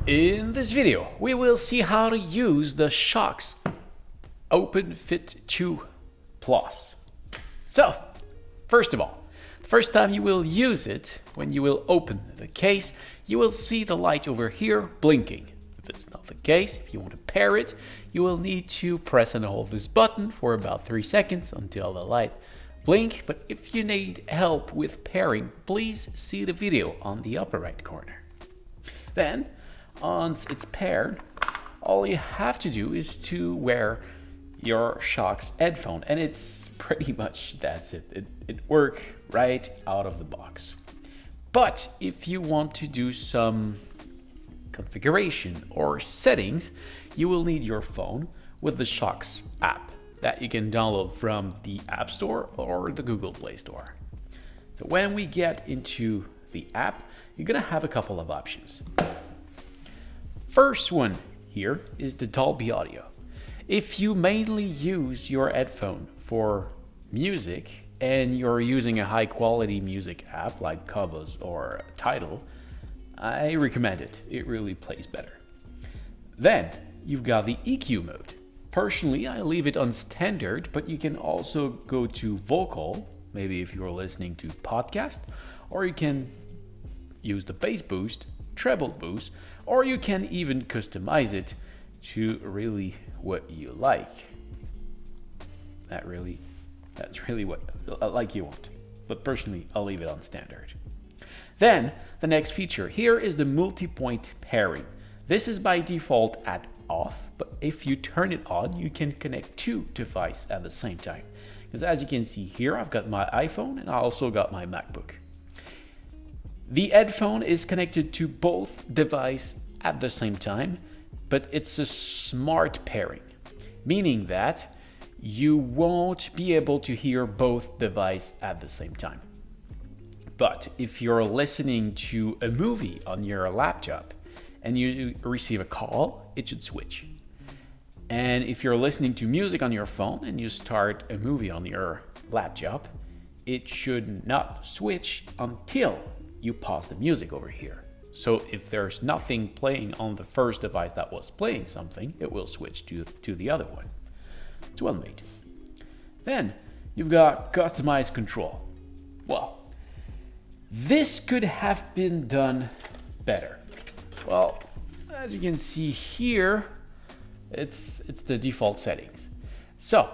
In this video, we will see how to use the Shokz OpenFit 2 Plus. So, first of all, the first time you will use it, when you will open the case, you will see the light over here blinking. If it's not the case, if you want to pair it, you will need to press and hold this button for about 3 seconds until the light blink. But if you need help with pairing, please see the video on the upper right corner. Then, once it's paired, all you have to do is to wear your Shokz headphone, and it's pretty much that's it. It works right out of the box. But if you want to do some configuration or settings, you will need your phone with the Shokz app that you can download from the App Store or the Google Play Store. So when we get into the app, you're gonna have a couple of options. First one here is the Dolby Audio. If you mainly use your headphone for music and you're using a high quality music app like Cobos or Tidal, I recommend it. It really plays better. Then you've got the EQ mode. Personally, I leave it on standard, but you can also go to vocal, maybe if you're listening to podcast, or you can use the bass boost, treble boost, or you can even customize it to really what you like. That's really what like you want. But personally, I'll leave it on standard. Then the next feature here is the multi-point pairing. This is by default at off, but if you turn it on, you can connect 2 devices at the same time. Because as you can see here, I've got my iPhone and I also got my MacBook. The headphone is connected to both devices at the same time, but it's a smart pairing, meaning that you won't be able to hear both devices at the same time. But if you're listening to a movie on your laptop and you receive a call, it should switch. And if you're listening to music on your phone and you start a movie on your laptop, it should not switch until you pause the music over here. So if there's nothing playing on the first device that was playing something, it will switch to the other one. It's well made. Then you've got customized control. Well, this could have been done better. Well, as you can see here, it's the default settings. So,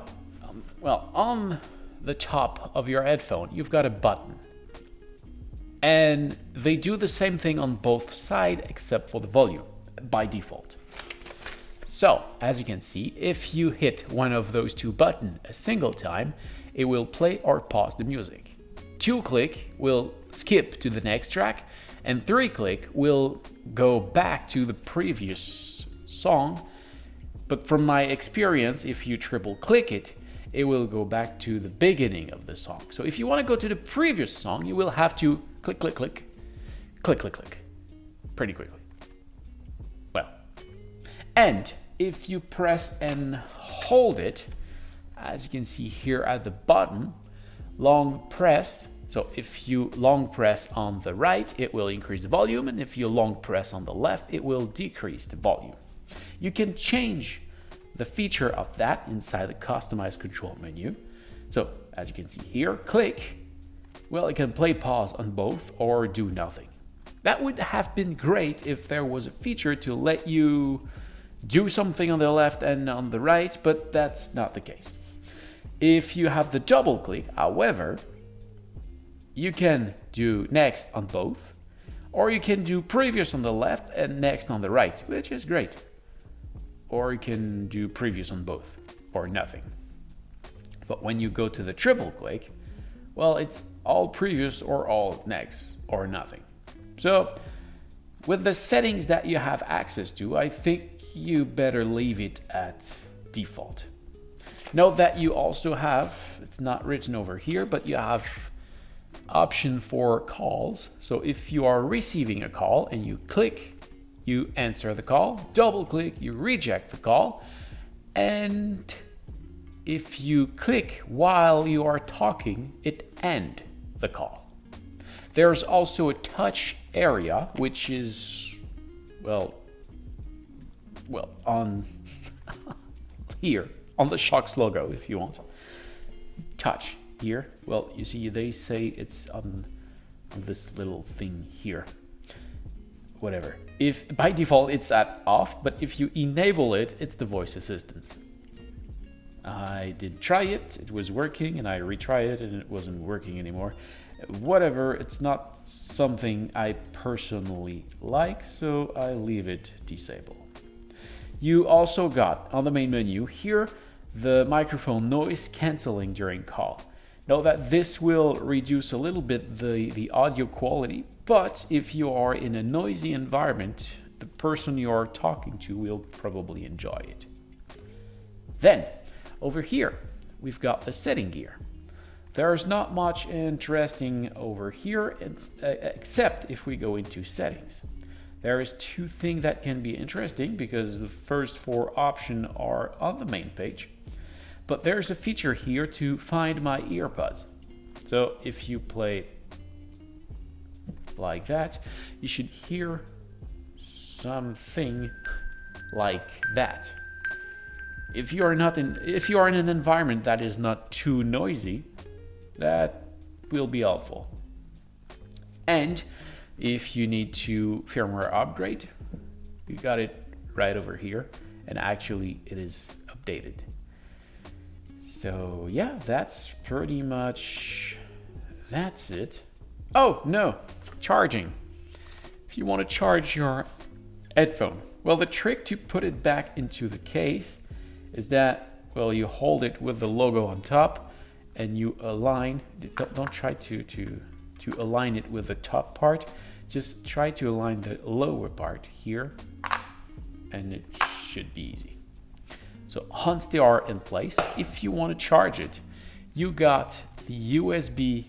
on the top of your headphone, you've got a button. And they do the same thing on both sides except for the volume by default. So, as you can see, if you hit one of those 2 buttons a single time, it will play or pause the music. 2-click will skip to the next track, and 3-click will go back to the previous song. But from my experience, if you triple-click it, it will go back to the beginning of the song. So if you want to go to the previous song, you will have to click, click, click, click, click, click, pretty quickly. Well, and if you press and hold it, as you can see here at the bottom, long press. So if you long press on the right, it will increase the volume, and if you long press on the left, it will decrease the volume. You can change the feature of that inside the customized control menu. So as you can see here, click. Well, it can play pause on both or do nothing. That would have been great if there was a feature to let you do something on the left and on the right, but that's not the case. If you have the double click, however, you can do next on both, or you can do previous on the left and next on the right, which is great. Or you can do previous on both, or nothing. But when you go to the triple click, well, it's all previous or all next or nothing. So with the settings that you have access to, I think you better leave it at default. Note that you also have, it's not written over here, but you have option for calls. So if you are receiving a call and you click, you answer the call, double click, you reject the call, and if you click while you are talking, it ends the call. There's also a touch area, which is, well, well, on here, on the Shokz logo, if you want. Touch here. Well, you see, they say it's on this little thing here. Whatever. If by default it's at off, but if you enable it, it's the voice assistant. I did try it, it was working, and I retried it and it wasn't working anymore. Whatever, it's not something I personally like, so I leave it disabled. You also got on the main menu here the microphone noise cancelling during call. Know that this will reduce a little bit the audio quality, but if you are in a noisy environment, the person you are talking to will probably enjoy it. Then, over here, we've got the setting gear. There's not much interesting over here, except if we go into settings. There is two things that can be interesting because the first four options are on the main page. But there's a feature here to find my earbuds. So if you play like that, you should hear something like that. If you are in an environment that is not too noisy, that will be helpful. And if you need to firmware upgrade, you got it right over here, and actually it is updated. So yeah, that's pretty much, that's it. Oh no, charging. If you want to charge your headphone, well, the trick to put it back into the case is that, well, you hold it with the logo on top and you align, don't try to align it with the top part, just try to align the lower part here and it should be easy. So once they are in place, if you want to charge it, you got the USB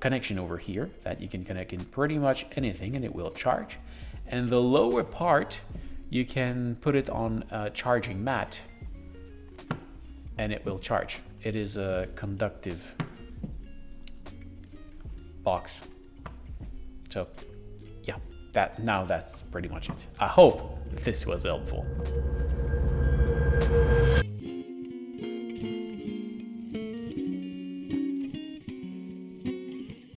connection over here that you can connect in pretty much anything and it will charge. And the lower part, you can put it on a charging mat and it will charge. It is a conductive box. So yeah, that's pretty much it. I hope this was helpful.